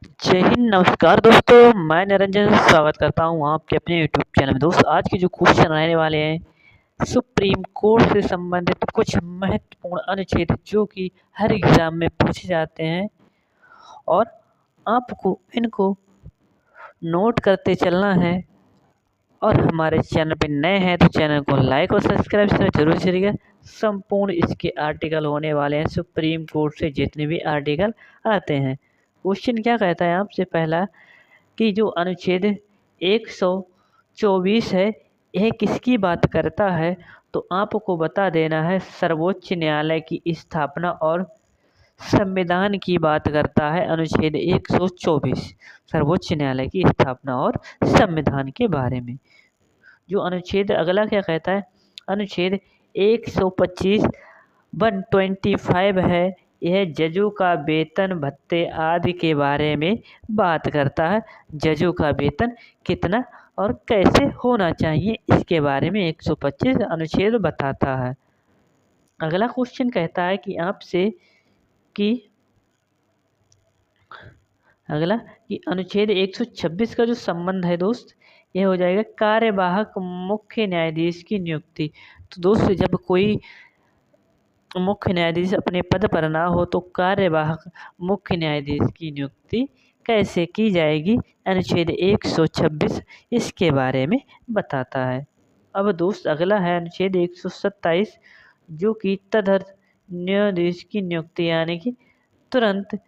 जय हिंद, नमस्कार दोस्तों। मैं निरंजन स्वागत करता हूं आपके अपने यूट्यूब चैनल में। दोस्त, आज के जो क्वेश्चन रहने वाले हैं सुप्रीम कोर्ट से संबंधित कुछ महत्वपूर्ण अनुच्छेद जो कि हर एग्जाम में पूछे जाते हैं और आपको इनको नोट करते चलना है। और हमारे चैनल पे नए हैं तो चैनल को लाइक और सब्सक्राइब जरूर करिएगा। संपूर्ण इसके आर्टिकल होने वाले हैं सुप्रीम कोर्ट से जितने भी आर्टिकल आते हैं। क्वेश्चन क्या कहता है आपसे? पहला कि जो अनुच्छेद 124 है यह किसकी बात करता है? तो आपको बता देना है सर्वोच्च न्यायालय की स्थापना और संविधान की बात करता है अनुच्छेद 124 सर्वोच्च न्यायालय की स्थापना और संविधान के बारे में। जो अनुच्छेद अगला क्या कहता है? अनुच्छेद 125 125 है, यह जजों का वेतन भत्ते आदि के बारे में बात करता है। जजों का वेतन कितना और कैसे होना चाहिए इसके बारे में 125 अनुच्छेद बताता है। अगला क्वेश्चन कहता है कि आपसे कि अगला कि अनुच्छेद 126 का जो संबंध है दोस्त, यह हो जाएगा कार्यवाहक मुख्य न्यायाधीश की नियुक्ति। तो दोस्त, जब कोई मुख्य न्यायाधीश अपने पद पर ना हो तो कार्यवाहक मुख्य न्यायाधीश की नियुक्ति कैसे की जाएगी, अनुच्छेद 126 इसके बारे में बताता है। अब दोस्त अगला है अनुच्छेद 127 जो कि तदर्थ न्यायाधीश की नियुक्ति तुरंत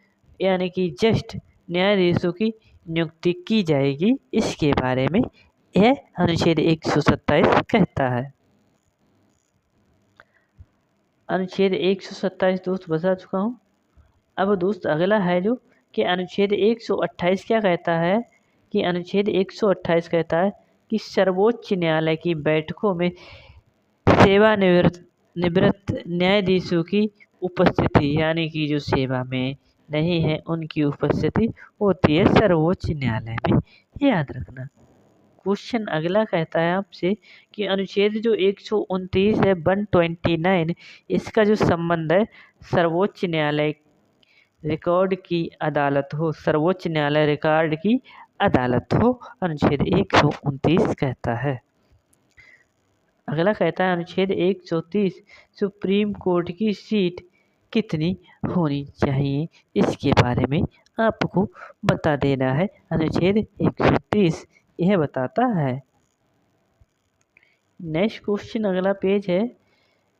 यानी कि जस्ट न्यायाधीशों की नियुक्ति की जाएगी, इसके बारे में यह अनुच्छेद 127 कहता है। अनुच्छेद 127 दोस्त बता चुका हूँ। अब दोस्त अगला है जो कि अनुच्छेद 128 क्या कहता है कि अनुच्छेद 128 कहता है कि सर्वोच्च न्यायालय की बैठकों में सेवानिवृत्त न्यायाधीशों की उपस्थिति यानी कि जो सेवा में नहीं है उनकी उपस्थिति होती है सर्वोच्च न्यायालय में, याद रखना। क्वेश्चन अगला कहता है आपसे कि अनुच्छेद जो 129 है 129 इसका जो संबंध है सर्वोच्च न्यायालय रिकॉर्ड की अदालत हो, सर्वोच्च न्यायालय रिकॉर्ड की अदालत हो, अनुच्छेद 129 कहता है। अगला कहता है अनुच्छेद 130 सुप्रीम कोर्ट की सीट कितनी होनी चाहिए इसके बारे में आपको बता देना है। अनुच्छेद 130 यह बताता है। नेक्स्ट क्वेश्चन अगला पेज है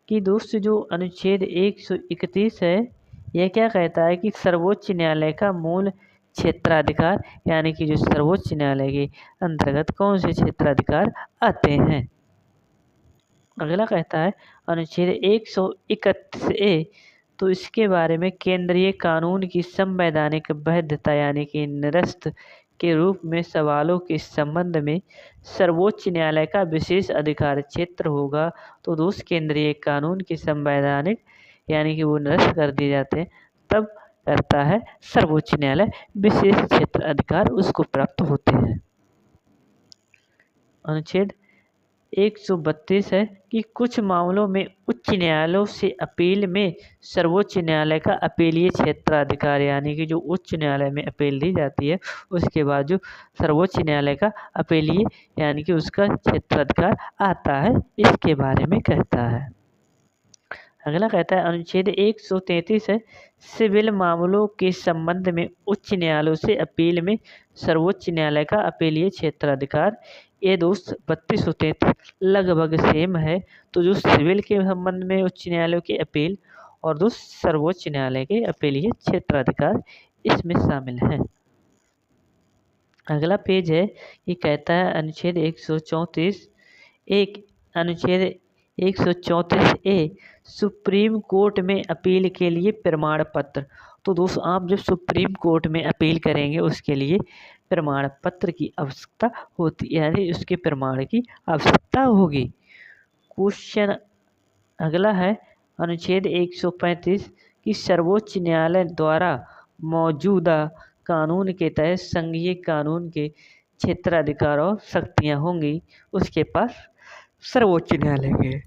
कि दोस्त जो अनुच्छेद 131 है यह क्या कहता है कि सर्वोच्च न्यायालय का मूल क्षेत्राधिकार यानी कि जो सर्वोच्च न्यायालय के अंतर्गत कौन से क्षेत्राधिकार आते हैं। अगला कहता है अनुच्छेद 131 ए, तो इसके बारे में केंद्रीय कानून की संवैधानिक वैधता यानी कि निरस्त के रूप में सवालों के संबंध में सर्वोच्च न्यायालय का विशेष अधिकार क्षेत्र होगा। तो दोस्त केंद्रीय कानून की संवैधानिक यानी कि वो निरस्त कर दिए जाते हैं तब करता है सर्वोच्च न्यायालय विशेष क्षेत्र अधिकार उसको प्राप्त होते हैं। अनुच्छेद 132 है कि कुछ मामलों में उच्च न्यायालयों से अपील में सर्वोच्च न्यायालय का अपीलीय क्षेत्राधिकार यानी कि जो उच्च न्यायालय में अपील दी जाती है उसके बाद जो सर्वोच्च न्यायालय का अपीलीय यानी कि उसका क्षेत्राधिकार आता है, इसके बारे में कहता है। अगला कहता है अनुच्छेद 133 है सिविल मामलों के संबंध में उच्च न्यायालयों से अपील में सर्वोच्च न्यायालय का अपीलीय क्षेत्राधिकार। ये दोस्त 3233 लगभग सेम है। तो जो सिविल के संबंध में उच्च न्यायालयों की अपील और दोस्त सर्वोच्च न्यायालय के अपीलीय क्षेत्राधिकार इसमें शामिल हैं। अगला पेज है ये कहता है अनुच्छेद 134 एक अनुच्छेद 134 ए सुप्रीम कोर्ट में अपील के लिए प्रमाण पत्र। तो दोस्तों आप जब सुप्रीम कोर्ट में अपील करेंगे उसके लिए प्रमाण पत्र की आवश्यकता होती है यानी उसके प्रमाण की आवश्यकता होगी। क्वेश्चन अगला है अनुच्छेद 135 कि सर्वोच्च न्यायालय द्वारा मौजूदा कानून के तहत संघीय कानून के क्षेत्राधिकार और शक्तियां होंगी उसके पास सर्वोच्च न्यायालय के।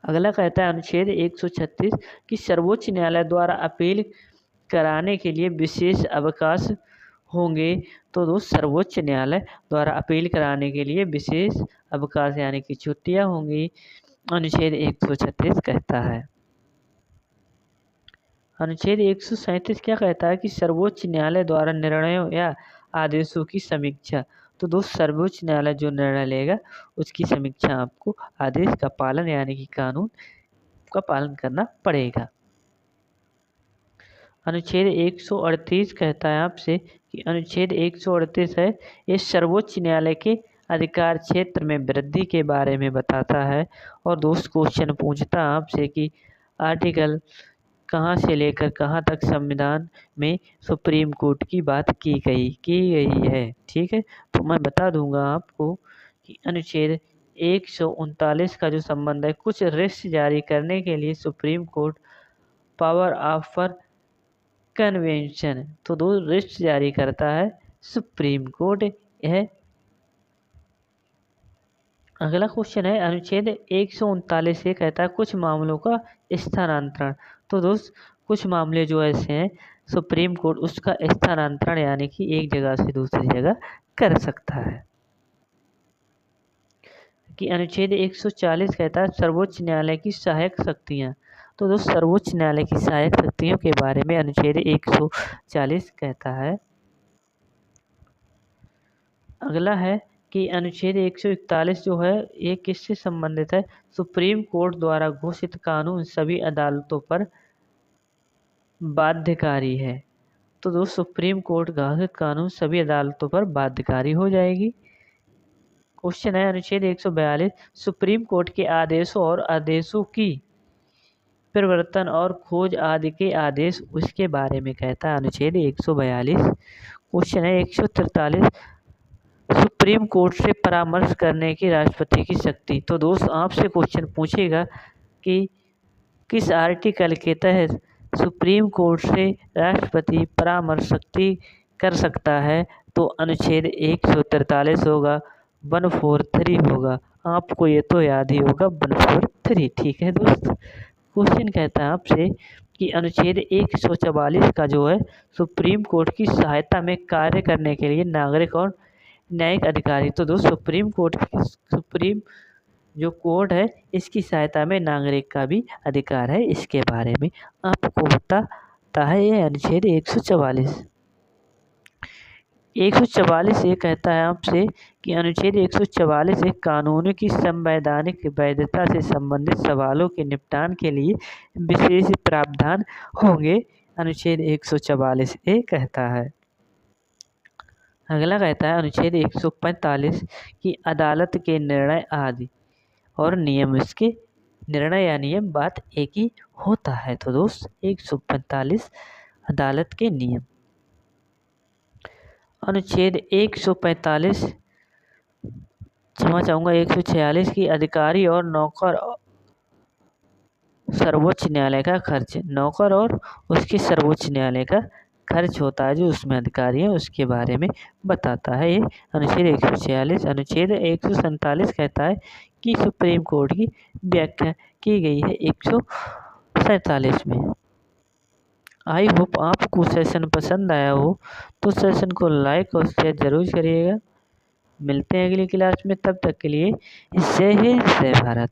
अगला कहता है अनुच्छेद 136 कि सर्वोच्च न्यायालय द्वारा अपील कराने के लिए विशेष अवकाश होंगे। तो दोस्त सर्वोच्च न्यायालय द्वारा अपील कराने के लिए विशेष अवकाश यानी कि छुट्टियां होंगी, अनुच्छेद 136 कहता है। अनुच्छेद 137 क्या कहता है कि सर्वोच्च न्यायालय द्वारा निर्णयों या आदेशों की समीक्षा। तो दोस्त सर्वोच्च न्यायालय जो निर्णय लेगा उसकी समीक्षा आपको आदेश का पालन यानी कि कानून का पालन करना पड़ेगा। अनुच्छेद 138 कहता है आपसे कि अनुच्छेद 138 है ये सर्वोच्च न्यायालय के अधिकार क्षेत्र में वृद्धि के बारे में बताता है। और दोस्त क्वेश्चन पूछता है आपसे कि आर्टिकल कहाँ से लेकर कहाँ तक संविधान में सुप्रीम कोर्ट की बात की गई है। ठीक है, तो मैं बता दूंगा आपको कि अनुच्छेद 139 का जो संबंध है, कुछ रिट्स जारी करने के लिए supreme court power offer convention, तो दो रिट्स जारी करता है सुप्रीम कोर्ट। यह अगला क्वेश्चन है अनुच्छेद 139 से कहता है कुछ मामलों का स्थानांतरण। तो दोस्त कुछ मामले जो ऐसे हैं सुप्रीम कोर्ट उसका स्थानांतरण यानी कि एक जगह से दूसरी जगह कर सकता है। कि अनुच्छेद 140 कहता है सर्वोच्च न्यायालय की सहायक शक्तियां। तो दोस्त सर्वोच्च न्यायालय की सहायक शक्तियों के बारे में अनुच्छेद 140 कहता है। अगला है कि अनुच्छेद 141 जो है ये किससे संबंधित है, सुप्रीम कोर्ट द्वारा घोषित कानून सभी अदालतों पर बाध्यकारी है। तो दोस्त सुप्रीम कोर्ट घोषित कानून सभी अदालतों पर बाध्यकारी हो जाएगी। क्वेश्चन है अनुच्छेद 142 सुप्रीम कोर्ट के आदेशों और आदेशों की परिवर्तन और खोज आदि के आदेश उसके बारे में कहता है अनुच्छेद 142। क्वेश्चन है 143 सुप्रीम कोर्ट से परामर्श करने की राष्ट्रपति की शक्ति। तो दोस्त आपसे क्वेश्चन पूछेगा कि किस आर्टिकल के तहत सुप्रीम कोर्ट से राष्ट्रपति परामर्श शक्ति कर सकता है। तो अनुच्छेद 143 होगा, 143 होगा। आपको ये तो याद ही होगा 143। ठीक है दोस्त, क्वेश्चन कहता है आपसे कि अनुच्छेद 144 का जो है सुप्रीम कोर्ट की सहायता में कार्य करने के लिए नागरिक और न्यायिक अधिकारी। तो दोस्त सुप्रीम जो कोर्ट है इसकी सहायता में नागरिक का भी अधिकार है, इसके बारे में आपको बताता है ये अनुच्छेद 144। 144 ये कहता है आपसे कि अनुच्छेद 144 एक कानूनों की संवैधानिक वैधता से संबंधित सवालों के निपटान के लिए विशेष प्रावधान होंगे। अनुच्छेद 144 ये कहता है। अगला कहता है अनुच्छेद 145 की अदालत के निर्णय आदि और नियम, इसके निर्णय या नियम बात एक ही होता है। तो दोस्त 145 अदालत के नियम। अनुच्छेद 145 क्षमा चाहूँगा 146 की अधिकारी और नौकर सर्वोच्च न्यायालय का खर्च, नौकर और उसके सर्वोच्च न्यायालय का खर्च होता है जो उसमें अधिकारी है उसके बारे में बताता है ये अनुच्छेद 146। अनुच्छेद 147 कहता है कि सुप्रीम कोर्ट की व्याख्या की गई है 147 में। आई होप आपको सेशन पसंद आया हो तो सेशन को लाइक और शेयर जरूर करिएगा। मिलते हैं अगली क्लास में, तब तक के लिए जय हिंद जय भारत।